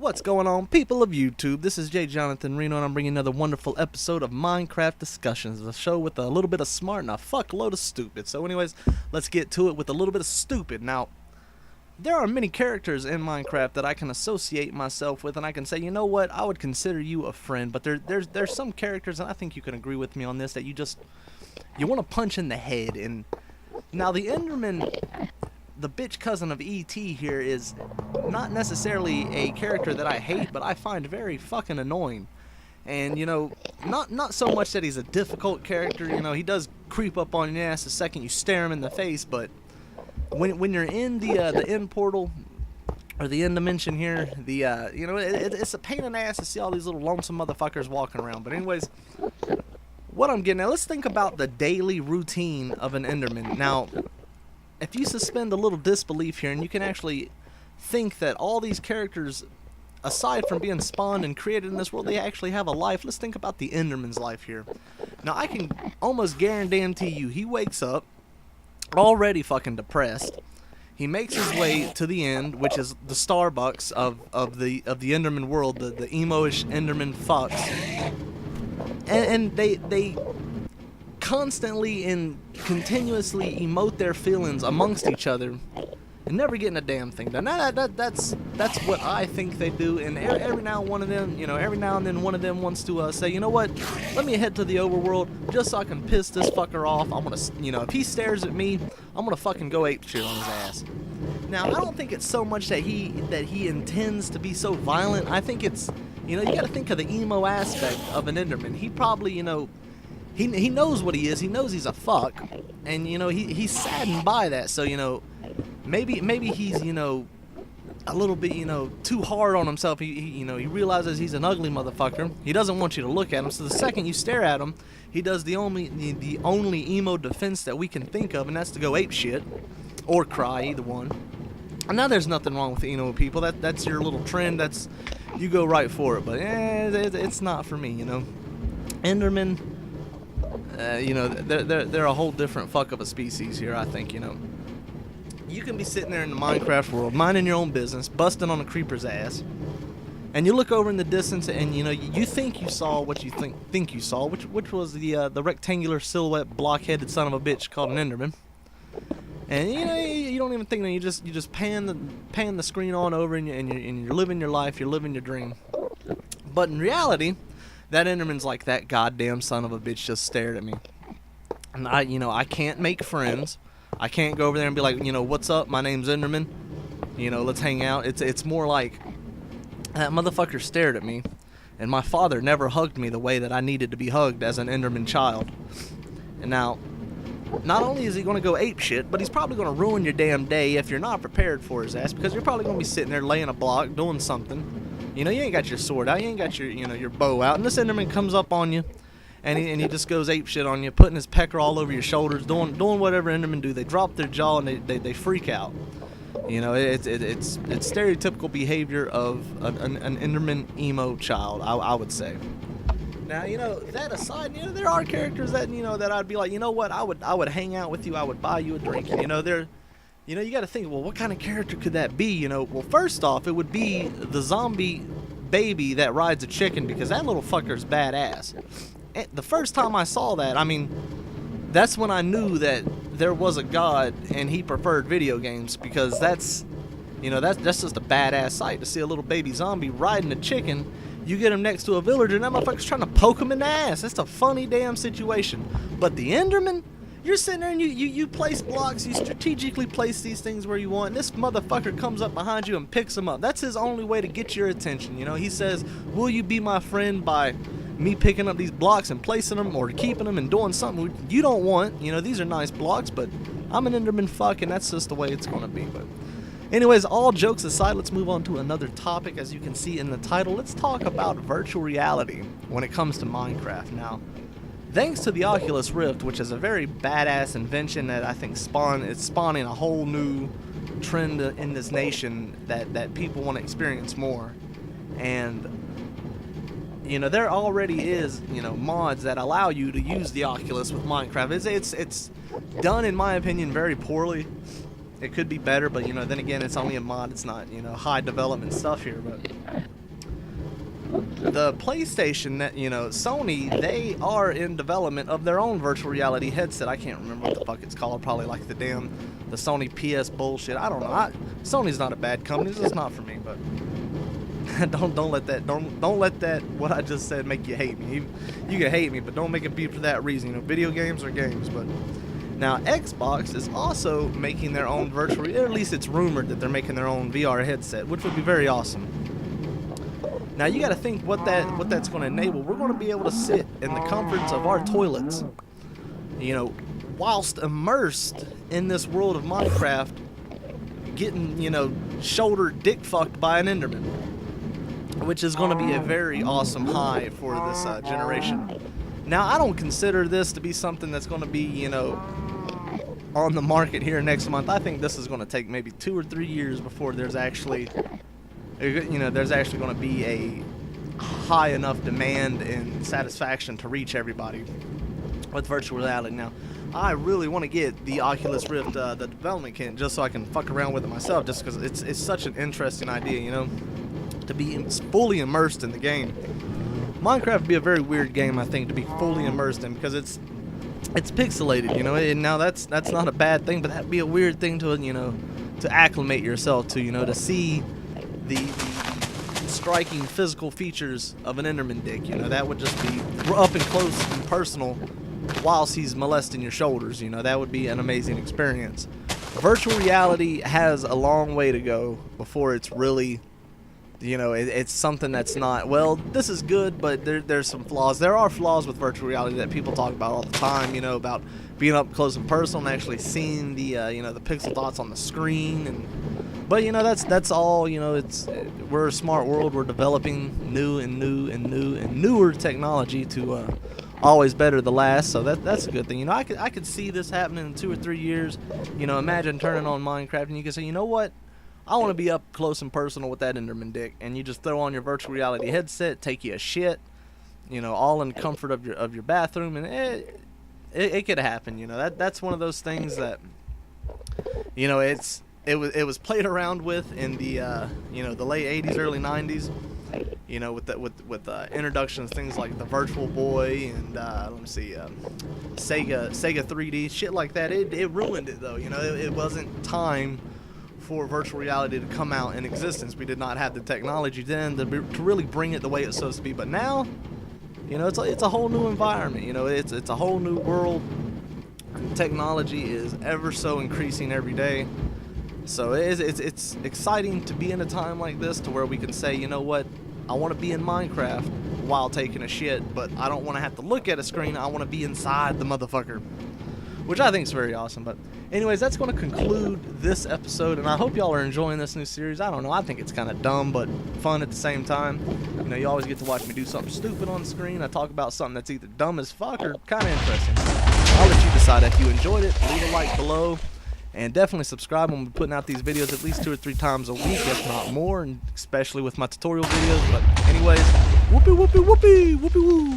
What's going on, people of YouTube? This is J. Jonathan Reno, and I'm bringing another wonderful episode of Minecraft Discussions, a show with a little bit of smart and a fuckload of stupid. So anyways, let's get to it with a little bit of stupid. Now, there are many characters in Minecraft that I can associate myself with, and I can say, you know what, I would consider you a friend, but there's some characters, and I think you can agree with me on this, that you want to punch in the head. And now the Enderman, the bitch cousin of E.T. here, is not necessarily a character that I hate, but I find very fucking annoying. And, you know, not so much that he's a difficult character, you know, he does creep up on your ass the second you stare him in the face, but when you're in the end portal, or the end dimension here, you know, it's a pain in the ass to see all these little lonesome motherfuckers walking around. But anyways, what I'm getting at, let's think about the daily routine of an Enderman. Now, if you suspend a little disbelief here, and you can actually think that all these characters, aside from being spawned and created in this world, they actually have a life. Let's think about the Enderman's life here. Now, I can almost guarantee you, he wakes up already fucking depressed. He makes his way to the end, which is the Starbucks of the Enderman world, the emo-ish Enderman fucks, and they constantly and continuously emote their feelings amongst each other and never getting a damn thing done. That's what I think they do. And every now and then one of them wants to say, you know what, let me head to the overworld just so I can piss this fucker off. I'm gonna, you know, if he stares at me, I'm gonna fucking go ape shit on his ass. Now, I don't think it's so much that he intends to be so violent. I think it's, you know, you gotta think of the emo aspect of an Enderman. He probably, you know, he knows what he is. He knows he's a fuck, and you know he's saddened by that. So, you know, maybe he's, you know, a little bit, you know, too hard on himself. He realizes he's an ugly motherfucker. He doesn't want you to look at him. So the second you stare at him, he does the only emo defense that we can think of, and that's to go ape shit or cry, either one. And now there's nothing wrong with emo people. That's your little trend. That's, you go right for it. But it's not for me, you know. Enderman, you know, they're a whole different fuck of a species here, I think, you know. You can be sitting there in the Minecraft world, minding your own business, busting on a creeper's ass, and you look over in the distance, and you know, you think you saw what you think you saw, which was the rectangular silhouette, block-headed son of a bitch called an Enderman. And you know, you don't even think that, you just pan the screen on over, and you're living your life, you're living your dream. But in reality, that Enderman's like, that goddamn son of a bitch just stared at me. And I can't make friends. I can't go over there and be like, you know, what's up? My name's Enderman. You know, let's hang out. It's more like, that motherfucker stared at me, and my father never hugged me the way that I needed to be hugged as an Enderman child. And now, not only is he going to go ape shit, but he's probably going to ruin your damn day if you're not prepared for his ass, because you're probably going to be sitting there laying a block, doing something. You know, you ain't got your sword out, you ain't got your, you know, your bow out, and this Enderman comes up on you, and he just goes ape shit on you, putting his pecker all over your shoulders, doing whatever Endermen do. They drop their jaw and they freak out. You know, it's stereotypical behavior of an Enderman emo child, I would say. Now, you know, that aside, you know, there are characters that, you know, that I'd be like, you know what, I would hang out with you, I would buy you a drink, and you know, you know, you got to think, well, what kind of character could that be? You know, well, first off, it would be the zombie baby that rides a chicken, because that little fucker's badass. And the first time I saw that, I mean, that's when I knew that there was a god and he preferred video games, because that's, you know, that's just a badass sight to see a little baby zombie riding a chicken. You get him next to a villager, and that motherfucker's trying to poke him in the ass. That's a funny damn situation. But the Enderman, you're sitting there and you place blocks, you strategically place these things where you want, and this motherfucker comes up behind you and picks them up. That's his only way to get your attention, you know. He says, will you be my friend by me picking up these blocks and placing them, or keeping them and doing something you don't want? You know, these are nice blocks, but I'm an Enderman fuck, and that's just the way it's going to be. But anyways, all jokes aside, let's move on to another topic. As you can see in the title, let's talk about virtual reality when it comes to Minecraft. Now, thanks to the Oculus Rift, which is a very badass invention that I think it's spawning a whole new trend in this nation that people want to experience more. And, you know, there already is, you know, mods that allow you to use the Oculus with Minecraft. It's done, in my opinion, very poorly. It could be better, but, you know, then again, it's only a mod. It's not, you know, high development stuff here, but the PlayStation, that Sony, they are in development of their own virtual reality headset. I can't remember what the fuck it's called. Probably like the Sony PS bullshit. I don't know. Sony's not a bad company. It's just not for me. But don't let that what I just said make you hate me. You can hate me, but don't make it be for that reason. Video games are games. But now Xbox is also making their own virtual, or at least it's rumored that they're making their own VR headset, which would be very awesome. Now you got to think what that's going to enable. We're going to be able to sit in the comforts of our toilets, whilst immersed in this world of Minecraft, getting shoulder dick fucked by an Enderman, which is going to be a very awesome high for this generation. Now I don't consider this to be something that's going to be on the market here next month. I think this is going to take maybe 2 or 3 years before there's actually going to be a high enough demand and satisfaction to reach everybody with virtual reality. Now, I really want to get the Oculus Rift, the development kit, just so I can fuck around with it myself, just because it's such an interesting idea, to be fully immersed in the game. Minecraft would be a very weird game, I think, to be fully immersed in, because it's pixelated, and now that's not a bad thing, but that'd be a weird thing to acclimate yourself to, to see the striking physical features of an Enderman dick. That would just be up and close and personal whilst he's molesting your shoulders. That would be an amazing experience. Virtual reality has a long way to go before it's really, it's something that's not, well, this is good, but there's some flaws. There are flaws with virtual reality that people talk about all the time, about being up close and personal and actually seeing the, the pixel dots on the screen. But that's all. We're a smart world. We're developing newer technology to always better the last. So that's a good thing. I could see this happening in 2 or 3 years. Imagine turning on Minecraft and you can say, you know what, I want to be up close and personal with that Enderman dick, and you just throw on your virtual reality headset, take you a shit, all in the comfort of your bathroom, and it could happen. That's one of those things that It was played around with in the the late 80s, early 90s, with introductions, things like the Virtual Boy and Sega 3D, shit like that. It ruined it though. It wasn't time for virtual reality to come out in existence. We did not have the technology then to really bring it the way it's supposed to be. But now, it's a whole new environment. It's a whole new world. Technology is ever so increasing every day. So it's exciting to be in a time like this to where we can say, you know what, I want to be in Minecraft while taking a shit, but I don't want to have to look at a screen. I want to be inside the motherfucker, which I think is very awesome. But anyways, that's going to conclude this episode, and I hope y'all are enjoying this new series. I don't know, I think it's kind of dumb but fun at the same time. You always get to watch me do something stupid on the screen. I talk about something that's either dumb as fuck or kind of interesting. I'll let you decide. If you enjoyed it, leave a like below. And definitely subscribe when we're putting out these videos at least 2 or 3 times a week, if not more, and especially with my tutorial videos. But anyways, whoopee whoopee whoopee whoopee woo.